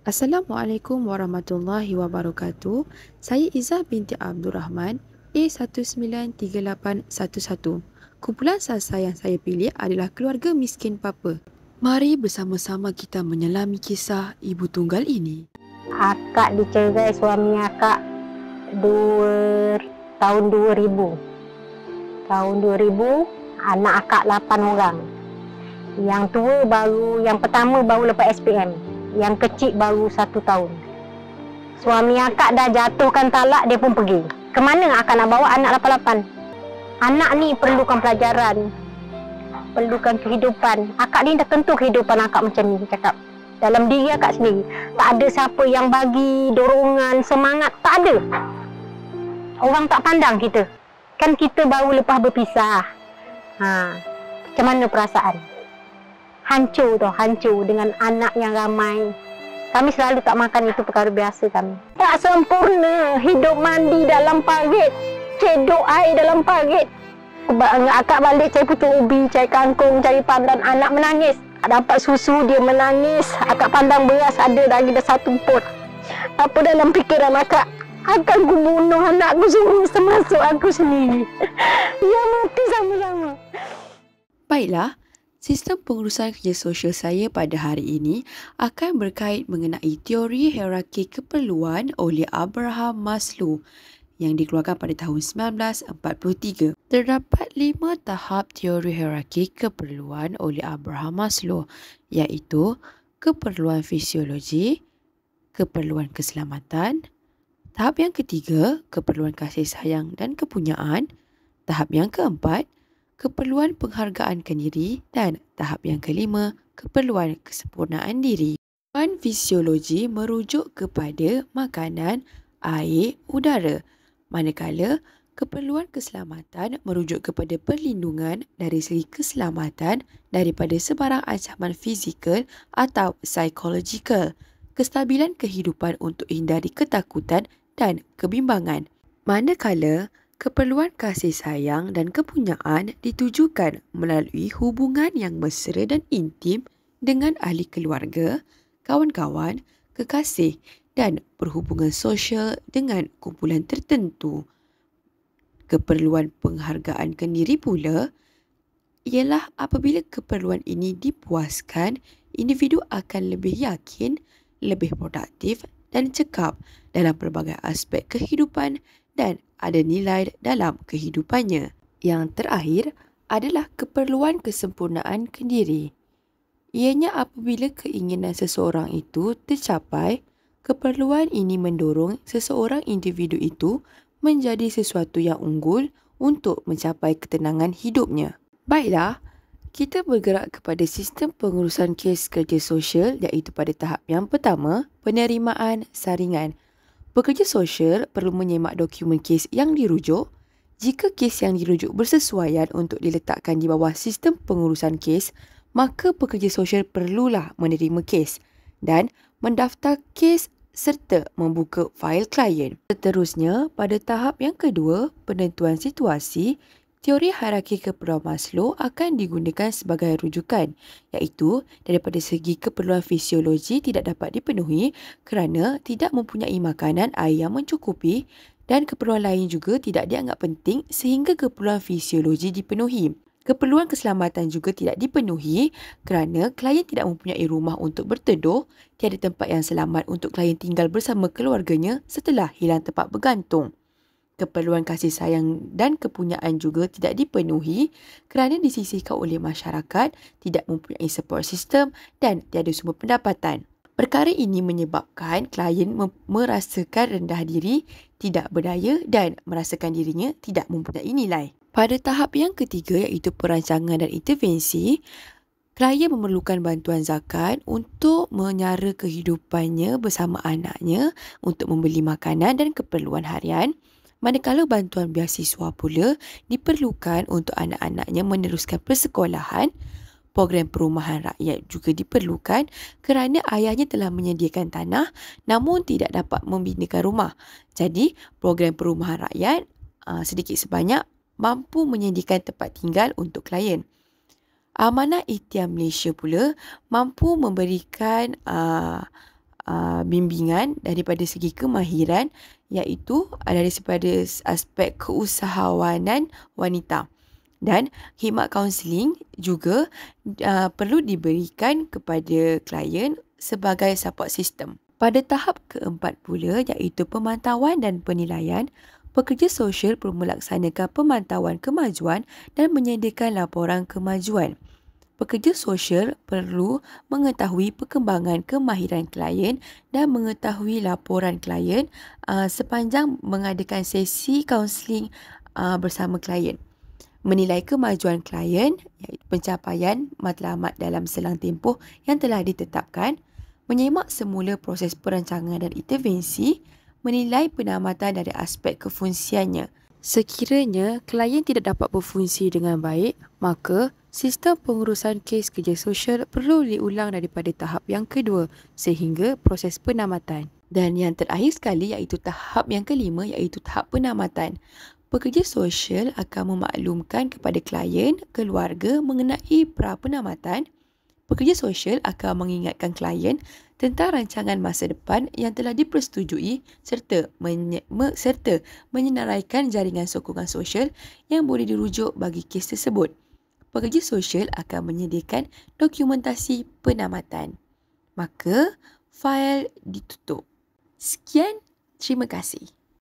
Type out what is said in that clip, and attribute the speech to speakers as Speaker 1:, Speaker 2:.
Speaker 1: Assalamualaikum warahmatullahi wabarakatuh. Saya Izzah binti Abdul Rahman, A193811. Kumpulan sasa yang saya pilih adalah keluarga miskin papa. Mari bersama-sama kita menyelami kisah ibu tunggal ini.
Speaker 2: Akak dicerai suami akak tahun 2000. Tahun 2000, anak akak 8 orang. Yang tua yang pertama baru lepas SPM. Yang kecil baru 1 tahun. Suami akak dah jatuhkan talak, dia pun pergi. Kemana akak nak bawa anak 88? Anak ni perlukan pelajaran, perlukan kehidupan. Akak ni dah tentu kehidupan akak macam ni, cakap. Dalam diri akak sendiri. Tak ada siapa yang bagi dorongan, semangat. Tak ada. Orang tak pandang kita. Kan kita baru lepas berpisah. Macam mana perasaan? Hancur tau, hancur dengan anak yang ramai. Kami selalu tak makan, itu perkara biasa kami. Tak sempurna hidup mandi dalam parit, cedok air dalam parit. Akak balik cari putu ubi, cari kangkung, cari pandan, anak menangis. Dapat susu, dia menangis. Akak pandang beras ada lagi dah 1 pot. Apa dalam fikiran akak? Akan ku bunuh anakku semua termasuk aku sendiri. Ya, mati sama-sama.
Speaker 1: Baiklah, sistem pengurusan kerja sosial saya pada hari ini akan berkait mengenai teori hierarki keperluan oleh Abraham Maslow yang dikeluarkan pada tahun 1943. Terdapat 5 tahap teori hierarki keperluan oleh Abraham Maslow, iaitu keperluan fisiologi, keperluan keselamatan, tahap yang ketiga, keperluan kasih sayang dan kepunyaan, tahap yang keempat, keperluan penghargaankan diri, dan tahap yang kelima, keperluan kesempurnaan diri. Keperluan fisiologi merujuk kepada makanan, air, udara, manakala keperluan keselamatan merujuk kepada perlindungan dari segi keselamatan daripada sebarang ancaman fizikal atau psikologikal, kestabilan kehidupan untuk hindari ketakutan dan kebimbangan. Manakala keperluan kasih sayang dan kepunyaan ditujukan melalui hubungan yang mesra dan intim dengan ahli keluarga, kawan-kawan, kekasih dan perhubungan sosial dengan kumpulan tertentu. Keperluan penghargaankan diri pula ialah apabila keperluan ini dipuaskan, individu akan lebih yakin, lebih produktif dan cekap dalam pelbagai aspek kehidupan dan ada nilai dalam kehidupannya. Yang terakhir adalah keperluan kesempurnaan diri. Ianya apabila keinginan seseorang itu tercapai, keperluan ini mendorong seseorang individu itu menjadi sesuatu yang unggul untuk mencapai ketenangan hidupnya. Baiklah, kita bergerak kepada sistem pengurusan kes kerja sosial, iaitu pada tahap yang pertama, penerimaan saringan. Pekerja sosial perlu menyemak dokumen kes yang dirujuk. Jika kes yang dirujuk bersesuaian untuk diletakkan di bawah sistem pengurusan kes, maka pekerja sosial perlulah menerima kes dan mendaftar kes serta membuka fail klien. Seterusnya, pada tahap yang kedua, penentuan situasi, teori hierarki keperluan Maslow akan digunakan sebagai rujukan, iaitu daripada segi keperluan fisiologi tidak dapat dipenuhi kerana tidak mempunyai makanan, air yang mencukupi dan keperluan lain juga tidak dianggap penting sehingga keperluan fisiologi dipenuhi. Keperluan keselamatan juga tidak dipenuhi kerana klien tidak mempunyai rumah untuk berteduh, tiada tempat yang selamat untuk klien tinggal bersama keluarganya setelah hilang tempat bergantung. Keperluan kasih sayang dan kepunyaan juga tidak dipenuhi kerana disisihkan oleh masyarakat, tidak mempunyai support system dan tiada sumber pendapatan. Perkara ini menyebabkan klien merasakan rendah diri, tidak berdaya dan merasakan dirinya tidak mempunyai nilai. Pada tahap yang ketiga, iaitu perancangan dan intervensi, klien memerlukan bantuan zakat untuk menyara kehidupannya bersama anaknya untuk membeli makanan dan keperluan harian. Manakala bantuan beasiswa pula diperlukan untuk anak-anaknya meneruskan persekolahan. Program perumahan rakyat juga diperlukan kerana ayahnya telah menyediakan tanah namun tidak dapat membinakan rumah. Jadi, program perumahan rakyat sedikit sebanyak mampu menyediakan tempat tinggal untuk klien. Amanah Ikhtiar Malaysia pula mampu memberikan bimbingan daripada segi kemahiran, iaitu daripada aspek keusahawanan wanita. Dan khidmat kaunseling juga perlu diberikan kepada klien sebagai support system. Pada tahap keempat pula, iaitu pemantauan dan penilaian, pekerja sosial perlu melaksanakan pemantauan kemajuan dan menyediakan laporan kemajuan. Pekerja sosial perlu mengetahui perkembangan kemahiran klien dan mengetahui laporan klien sepanjang mengadakan sesi kaunseling bersama klien. Menilai kemajuan klien, iaitu pencapaian matlamat dalam selang tempoh yang telah ditetapkan, menyemak semula proses perancangan dan intervensi, menilai penamatan dari aspek kefungsiannya. Sekiranya klien tidak dapat berfungsi dengan baik, maka sistem pengurusan kes kerja sosial perlu diulang daripada tahap yang kedua sehingga proses penamatan. Dan yang terakhir sekali iaitu tahap yang kelima, iaitu tahap penamatan. Pekerja sosial akan memaklumkan kepada klien, keluarga mengenai penamatan. Pekerja sosial akan mengingatkan klien tentang rancangan masa depan yang telah dipersetujui serta menyenaraikan jaringan sokongan sosial yang boleh dirujuk bagi kes tersebut. Pekerja sosial akan menyediakan dokumentasi penamatan. Maka, fail ditutup. Sekian, terima kasih.